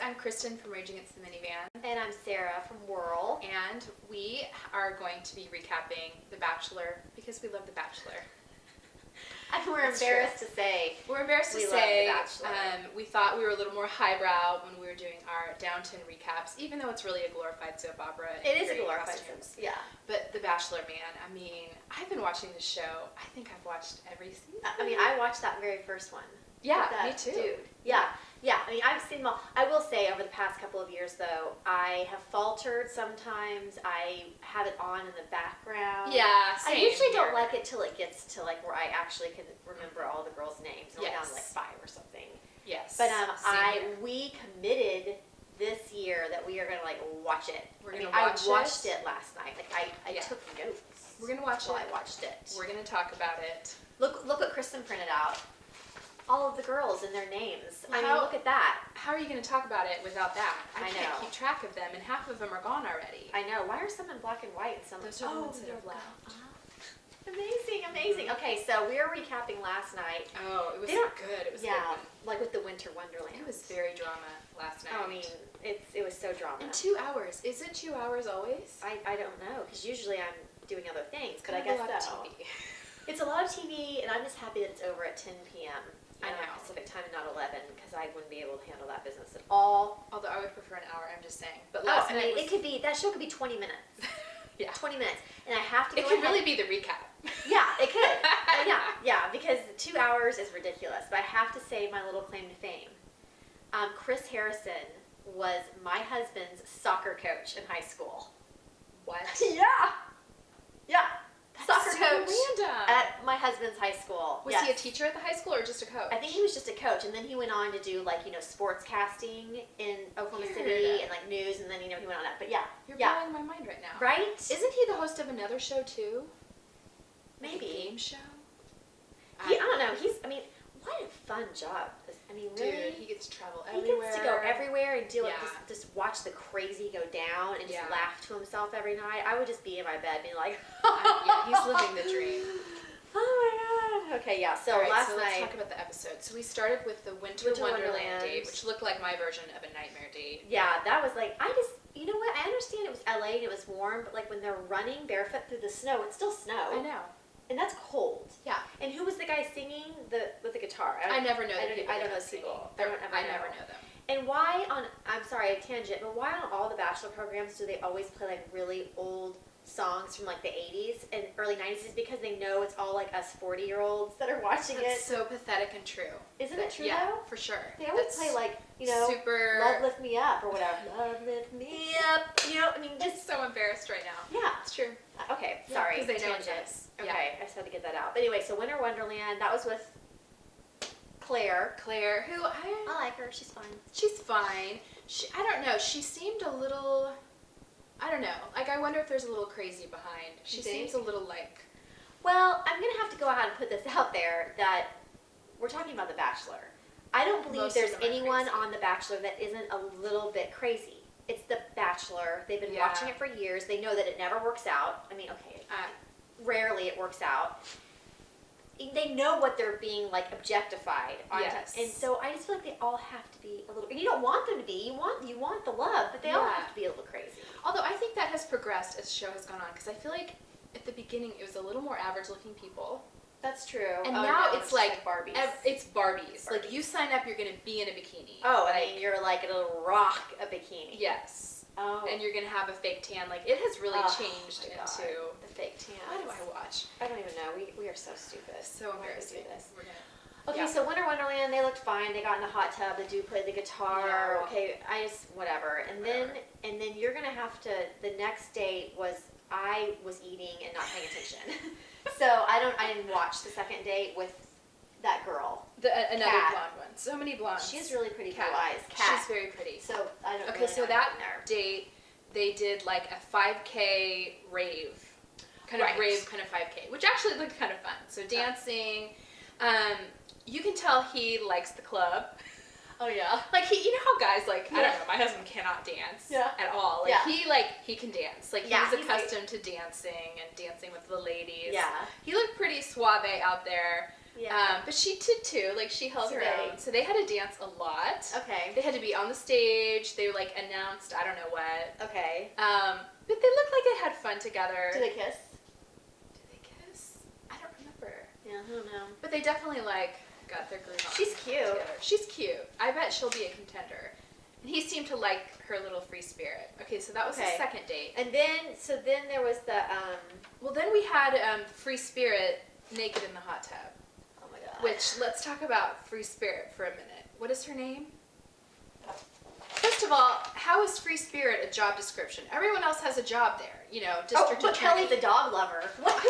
I'm Kristen from Raging Against the Minivan. And I'm Sarah from Whirl. And we are going to be recapping The Bachelor because we love The Bachelor. And we're embarrassed to say. We're embarrassed to we say love The Bachelor. We thought we were a little more highbrow when we were doing our Downton recaps, even though it's really a glorified soap opera. It is a glorified soap opera. Yeah. But The Bachelor, man, I mean, I've been watching this show. I think I've watched every season. I mean, I watched that very first one. Yeah, me too. Dude. Yeah. Yeah, I mean, I've seen them all. I will say, over the past couple of years, though, I have faltered sometimes. I have it on in the background. Yeah, same I usually here. don't like it till it gets to, like, where I actually can remember all the girls' names. I'm down to, like, 5 or something. Yes. But we committed this year that we are going to, like, watch it. I watched it last night. Like, I took notes. We're going to watch it. While I watched it. We're going to talk about it. Look what Kristen printed out. All of the girls and their names. I mean, look at that. How are you going to talk about it without that? I can't know. keep track of them, and half of them are gone already. I know. Why are some in black and white and some? Those are the ones that have left. Amazing. Okay, so we are recapping last night. Oh, it was good. It was good. Like with the Winter Wonderland. It was very drama last night. Oh, I mean, it was so drama. In 2 hours. Is it 2 hours always? I don't know, because usually I'm doing other things, but I Kind of guess a so. lot of TV. It's a lot of TV, and I'm just happy that it's over at 10 p.m. I know. Pacific time and not 11, because I wouldn't be able to handle that business at all. Although I would prefer an hour, I'm just saying. But last night that show could be 20 minutes. Yeah. 20 minutes. And I have to go It could really be the recap. Yeah, it could. Yeah, because 2 hours is ridiculous. But I have to say my little claim to fame. Chris Harrison was my husband's soccer coach in high school. What? Yeah. Soccer so coach random. at my husband's high school. Was he a teacher at the high school or just a coach? I think he was just a coach, and then he went on to do sports casting in Oklahoma City and news, and then he went on that. But you're blowing my mind right now. Right? Isn't he the host of another show too? Maybe. Like a game show. I don't know. What a fun job. Really? Dude, he gets to travel everywhere. He gets to go everywhere and just watch the crazy go down and just laugh to himself every night. I would just be in my bed being like, he's living the dream. Oh my god. Okay, yeah. So last night, let's talk about the episode. So we started with the Winter Wonderland date, which looked like my version of a nightmare date. Yeah, that was you know what? I understand it was LA and it was warm, but when they're running barefoot through the snow, it's still snow. I know. And that's cold. Yeah. And who was the guy singing with the guitar? I never know. I don't know people. I never know them. And why I'm sorry, a tangent, but why on all the Bachelor programs do they always play really old songs from the 80s and early 90s? Is because they know it's all us 40-year-olds that are watching it. It's so pathetic and true. Isn't it true though? Yeah, for sure. They always play super Love Lift Me Up or whatever. Love Lift Me Up. Just so embarrassed right now. Yeah. It's true. Okay, sorry. Because they know tangent. it's Okay, I just had to get that out. But anyway, so Winter Wonderland, that was with Claire, who I like her. She's fine. She's fine. I don't know. She seemed a little, I don't know. I wonder if there's a little crazy behind. She seems a little Well, I'm going to have to go ahead and put this out there that we're talking about The Bachelor. I don't believe there's anyone on The Bachelor that isn't a little bit crazy. It's The Bachelor. They've been watching it for years. They know that it never works out. Rarely it works out. They know what they're being objectified on. Yes. And so I just feel like they all have to be a little. You don't want them to be. You want the love, but they all have to be a little crazy. Although I think that has progressed as the show has gone on, because I feel like at the beginning it was a little more average-looking people. That's true. And now it's Barbies. It's Barbies. You sign up, you're going to be in a bikini. Oh, you're it'll rock a bikini. Yes. Oh. And you're going to have a fake tan. It has really changed into the fake tan. Why do I watch? I don't even know. We are so stupid. So embarrassing. Okay, so Winter Wonderland, they looked fine. They got in the hot tub. The dude played the guitar. Okay, whatever. And then you're going to have to, the next date I was eating and not paying attention. So I didn't watch the second date with that girl. Another blonde one. So many blondes. She has really pretty blue eyes. She's very pretty. So I don't. Okay, so that date, they did a 5K rave, kind of 5K, which actually looked kind of fun. So dancing, you can tell he likes the club. Oh yeah. You know how guys I don't know, my husband cannot dance at all. He can dance. He's accustomed to dancing and dancing with the ladies. Yeah. He looked pretty suave out there. Yeah. But she did too. Like, she held her own. So they had to dance a lot. Okay. They had to be on the stage. They, like, announced I don't know what. Okay. But they looked like they had fun together. Do they kiss? Did they kiss? I don't remember. Yeah, I don't know. But they definitely, like, got their groove on. She's cute. Together. She's cute. I bet she'll be a contender. And he seemed to like her little free spirit. Okay, so that was the second date. And then there was the, Well, then we had free spirit naked in the hot tub. oh my god. Which, let's talk about free spirit for a minute. What is her name? First of all, how is free spirit a job description? Everyone else has a job there. You know, district but attorney. Kelly's a dog lover. What?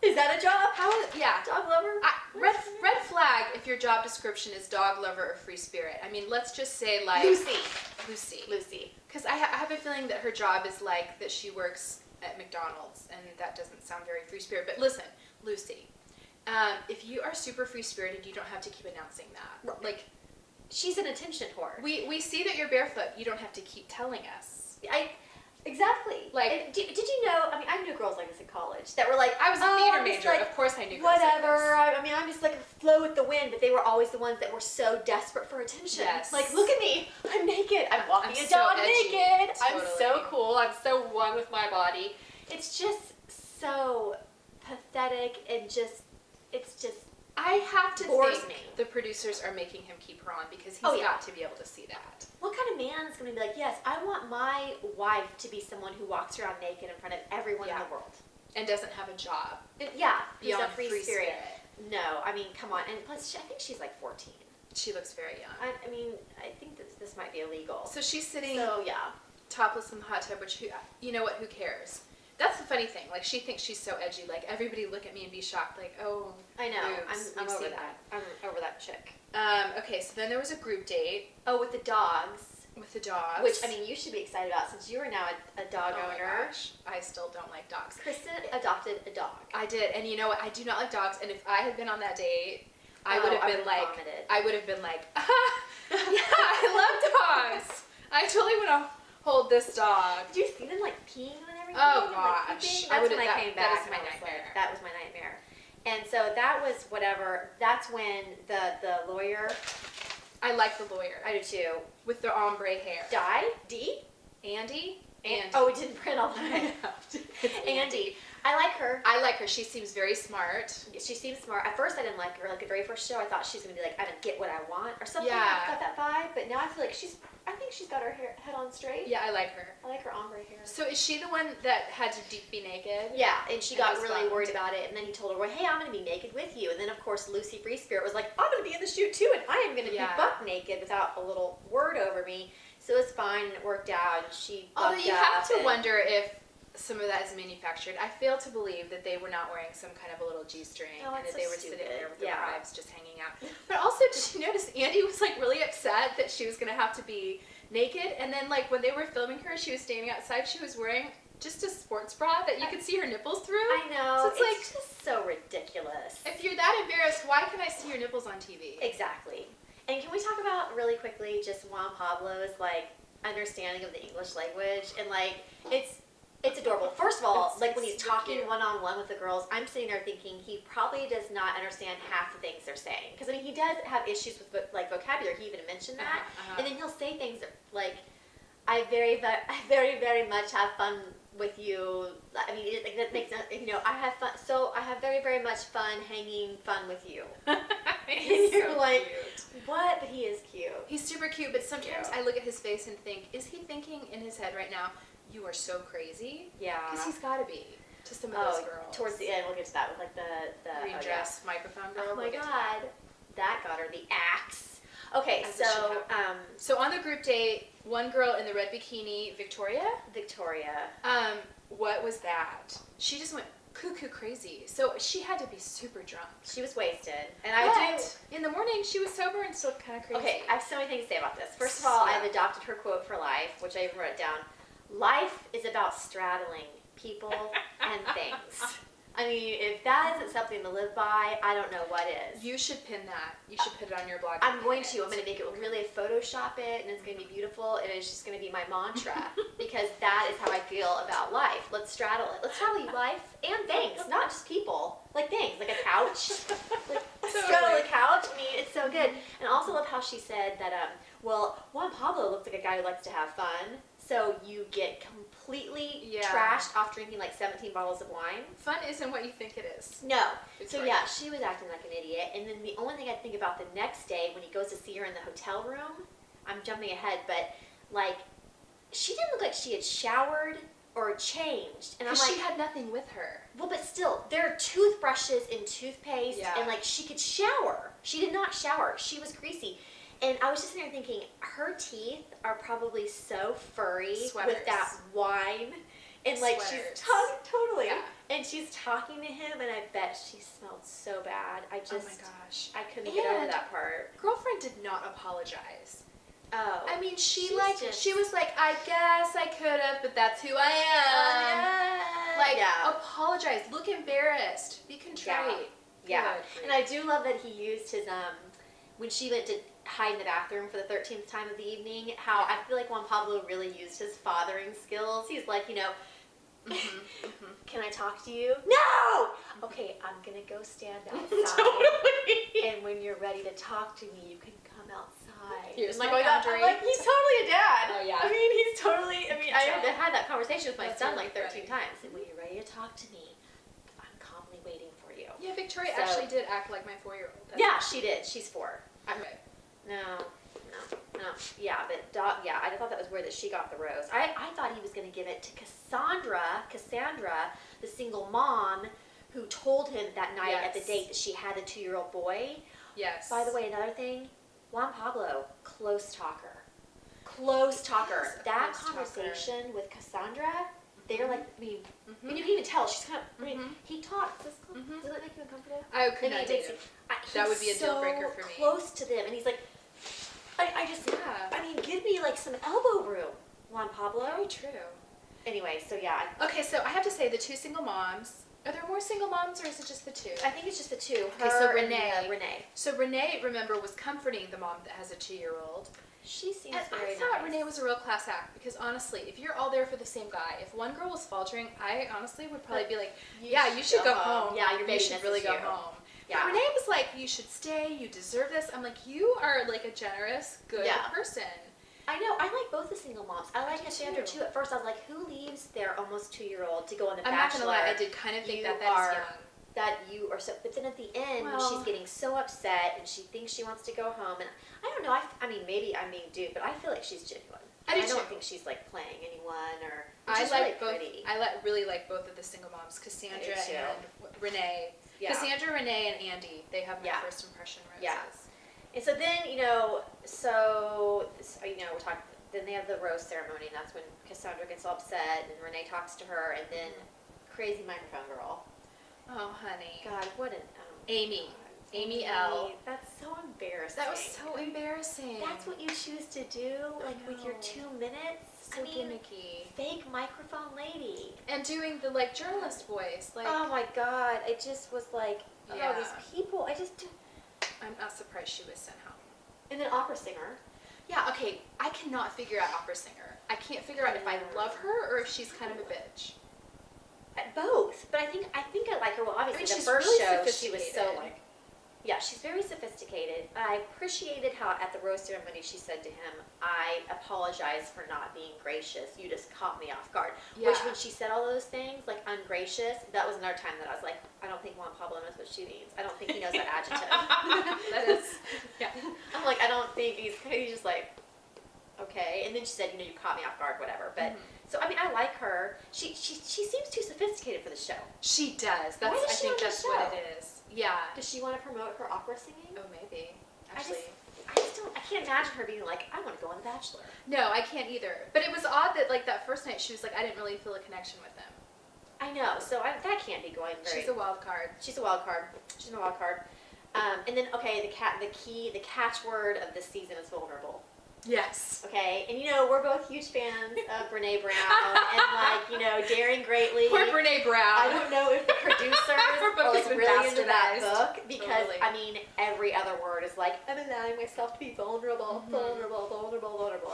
Is that a job? Yeah. Dog lover? Red flag if your job description is dog lover or free spirit. I mean, let's just say like... Lucy. Because I have a feeling that her job is like that she works at McDonald's, and that doesn't sound very free spirit. But listen, Lucy, if you are super free spirited, you don't have to keep announcing that. Like, she's an attention whore. we see that you're barefoot. You don't have to keep telling us. Exactly. Like, did you know? I mean, I knew girls like this in college that were like, I was a theater major. Like, of course, I knew girls whatever. like this. I mean, I'm just like a flow with the wind. But they were always the ones that were so desperate for attention. Yes. Like, look at me. I'm naked. I'm walking I'm a so dog edgy. naked. Totally. I'm so cool. I'm so one with my body. It's just so pathetic and just. It's just. I have to bores think me. the producers are making him keep her on because he's Oh, yeah. got to be able to see that. What kind of man is going to be like, yes, I want my wife to be someone who walks around naked in front of everyone in the world? And doesn't have a job. Yeah, Beyond who's a free spirit. No, I mean, come on. And plus, I think she's like 14. She looks very young. I mean, I think this might be illegal. So she's sitting yeah. topless in the hot tub, which, you know what, who cares? That's the funny thing. Like, she thinks she's so edgy. Like, everybody look at me and be shocked. Like, oh, I know. boobs. I'm We've over seen that. I'm over that chick. Okay, so then there was a group date. Oh, with the dogs. With the dogs. Which, I mean, you should be excited about since you are now a dog oh owner. My gosh, I still don't like dogs. Kristen adopted a dog. I did, and you know what? I do not like dogs, and if I had been on that date, I would have been like, yeah, I love dogs. I totally want to hold this dog. Did you see them like peeing and everything? Oh and, gosh, that's when I came back. That is my nightmare. That was my nightmare. And so that was whatever. That's when the lawyer. I like the lawyer. I do too. With the ombre hair. Andy? Oh, we didn't print all that. Andy. I like her. I like her. She seems very smart. She seems smart. At first, I didn't like her. Like the very first show, I thought she was gonna be like, I don't get what I want or something. Yeah. I got that vibe. But now I feel like I think she's got her head on straight. Yeah, I like her. I like her ombre hair. So is she the one that had to be naked? Yeah, and she got really bummed. worried about it. And then he told her, well, hey, I'm going to be naked with you. And then, of course, Lucy Free Spirit was like, I'm going to be in the shoot, too, and I am going to be buck naked without a little word over me. So it was fine, and it worked out, and she Although bucked you have to and wonder if some of that is manufactured. I fail to believe that they were not wearing some kind of a little G-string and that they were sitting there with their wives just hanging out. But also, did you notice Andy was like really upset that she was going to have to be naked? And then like when they were filming her, she was standing outside, she was wearing just a sports bra that you could see her nipples through. I know. So it's just so ridiculous. If you're that embarrassed, why can I see your nipples on TV? Exactly. And can we talk about really quickly just Juan Pablo's like understanding of the English language and like it's adorable. First of all, like when he's talking one-on-one with the girls, I'm sitting there thinking he probably does not understand half the things they're saying. Because I mean, he does have issues with like vocabulary. He even mentioned that, and then he'll say things like, "I very, very much have fun with you." I mean, that makes sense. You know, I have fun. So I have very, very much fun hanging fun with you. And you're so like, cute. What? But he is cute. He's super cute. But sometimes I look at his face and think, is he thinking in his head right now? You are so crazy. Yeah. Because he's got to be to some of those girls. Towards the end, we'll get to that with like the green dress microphone girl. Oh my god, that got her the axe. Okay, so on the group date, one girl in the red bikini, Victoria. What was that? She just went cuckoo crazy. So she had to be super drunk. She was wasted, and in the morning she was sober and still kind of crazy. Okay, I have so many things to say about this. First of all, I've adopted her quote for life, which I even wrote down. Life is about straddling people and things. I mean, if that isn't something to live by, I don't know what is. You should pin that. You should put it on your blog. I'm going to make it really Photoshop it, and it's going to be beautiful, and it's just going to be my mantra, because that is how I feel about life. Let's straddle it. Let's straddle life and things, not just people. Like things, like a couch. Like, let's she said that, well, Juan Pablo looks like a guy who likes to have fun, so you get completely trashed off drinking like 17 bottles of wine. Fun isn't what you think it is. No. So yeah, she was acting like an idiot. And then the only thing I think about the next day when he goes to see her in the hotel room, I'm jumping ahead, but like, she didn't look like she had showered or changed. And I'm like, she had nothing with her. well, but still, there are toothbrushes and toothpaste, and like she could shower. She did not shower. She was greasy. And I was just sitting there thinking, her teeth are probably so furry with that wine. And like she's talking, totally. Yeah. And she's talking to him, and I bet she smelled so bad. I just, oh my gosh, I couldn't get over that part. Girlfriend did not apologize. Oh. I mean, she was like, I guess I could have, but that's who I am. Like, apologize. Look embarrassed. Be contrite. Yeah. And I do love that he used his, when she went to hide in the bathroom for the 13th time of the evening, how I feel like Juan Pablo really used his fathering skills. He's like, you know, can I talk to you? No! Okay, I'm going to go stand outside. Totally. And when you're ready to talk to me, you can come outside. Here's my boundary. Like, he's totally a dad. Oh, yeah. I mean, he's totally, I had that conversation with my son like 13 times. And when you're ready to talk to me, I'm calmly waiting for you. Yeah, Victoria actually did act like my 4-year-old. Yeah, she did. She's 4. Okay. No. Yeah, but I thought that was weird that she got the rose. I thought he was going to give it to Cassandra, the single mom, who told him that night at the date that she had a 2-year-old boy. Yes. By the way, another thing, Juan Pablo, close talker. Close talker. Yes, that conversation with Cassandra, they're like, I mean, you can even tell she's kind of, I mean, he talks. Does that make you uncomfortable? I could not date him. That would be a deal breaker for me. Close to them, and he's like, I mean, give me like some elbow room, Juan Pablo. Very true. Anyway, so yeah. Okay, so I have to say the 2 single moms. Are there more single moms, or is it just the 2? I think it's just the 2. Okay, so Renee. Renee. So Renee, remember, was comforting the mom that has a 2-year-old. She seems very nice. I thought Renee was a real class act, because honestly, if you're all there for the same guy, if one girl was faltering, I honestly would probably be like, you should go home. Yeah, your baby should really go home. Yeah. But Renee was like, you should stay, you deserve this. I'm like, you are like a generous, good person. I know. I like both the single moms. I like Cassandra too. At first, I was like, who leaves their almost 2-year-old to go on the Bachelor? I'm not gonna lie, I did kind of think that is young. That you are so, but then at the end, when she's getting so upset and she thinks she wants to go home, and I don't know. I mean, maybe I'm being dude, but I feel like she's genuine. I don't think she's like playing anyone or. I like really both. Pretty. I really like both of the single moms, Cassandra and Renee. Yeah. Cassandra, Renee, and Andy. They have my first impression roses. Yeah. And so then, we're talking. Then they have the rose ceremony, and that's when Cassandra gets all upset, and Renee talks to her, and then crazy microphone girl. Oh, honey. God, what an Amy. Amy L. That's so embarrassing. That was so embarrassing. That's what you choose to do, like with your 2 minutes. So gimmicky. Fake microphone lady. And doing the journalist voice, like. Oh my God! I just was like, oh, these people. I'm not surprised she was sent home. And then opera singer. Yeah. Okay. I cannot figure out opera singer. I can't figure out if I love her or if she's kind of a bitch. Both, but I think I like her. Well, obviously the first show she was so like. Yeah, she's very sophisticated. I appreciated how at the rose ceremony she said to him, I apologize for not being gracious. You just caught me off guard. Yeah. Which when she said all those things, like ungracious, that was another time that I was like, I don't think Juan Pablo knows what she means. I don't think he knows that adjective. That is, yeah. I'm like, I don't think he's just like, okay. And then she said, you caught me off guard, whatever. But so I mean, I like her. She seems too sophisticated for the show. She does. I think that's what it is. Yeah. Does she want to promote her opera singing? Oh, maybe. Actually. I can't imagine her being like, I want to go on The Bachelor. No, I can't either. But it was odd that that first night she was like, I didn't really feel a connection with them. I know. So that can't be going very. She's a wild card. She's a wild card. She's a wild card. And then the catchword of this season is vulnerable. Yes. Okay, and we're both huge fans of Brene Brown and daring greatly. Poor Brene Brown. I don't know if the producers are really into that book because I mean every other word is like I'm allowing myself to be vulnerable, vulnerable.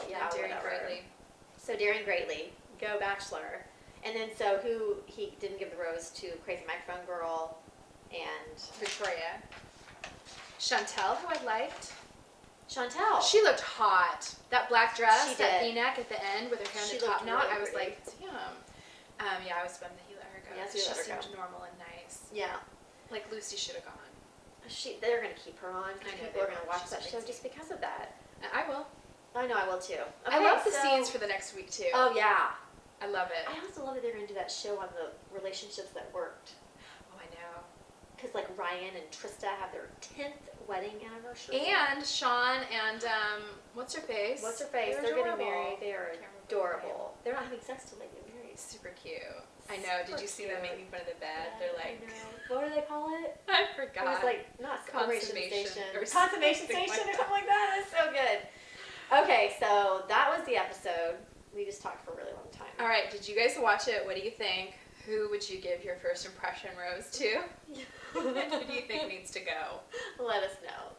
Yeah, daring whatever. greatly. So daring greatly, go Bachelor, and then so who he didn't give the rose to Crazy Microphone Girl and Victoria. Chantel, who I liked. Chantel. She looked hot. That black dress, She that did. V-neck at the end with her hair in She the top looked knot. really I was pretty. like, damn. Yeah, I was bummed that he let her go. Yes, he let her She go. seemed normal and nice. Yeah. Like Lucy should have gone. They're going to keep her on. I know People they are going to will. watch She's that show amazing. just because of that. I will. I know, I will too. Okay, I love the so- scenes for the next week too. Oh, yeah. I love it. I also love that they're going to do that show on the relationships that worked. Oh, I know. Because, like, Ryan and Trista have their 10th wedding anniversary. And Sean and what's her face? What's her face? They're getting married. They are adorable. They're not having sex till they get married. Super cute. I know. Did you see them making fun of the bed? Yeah, They're I like, know. What do they call it? I It forgot. was like, not celebration Consummation station. or Consummation something station like or something like that. That's so good. Okay, so that was the episode. We just talked for a really long time. All right. Did you guys watch it? What do you think? Who would you give your first impression rose to? Who do you think needs to go? Let us know.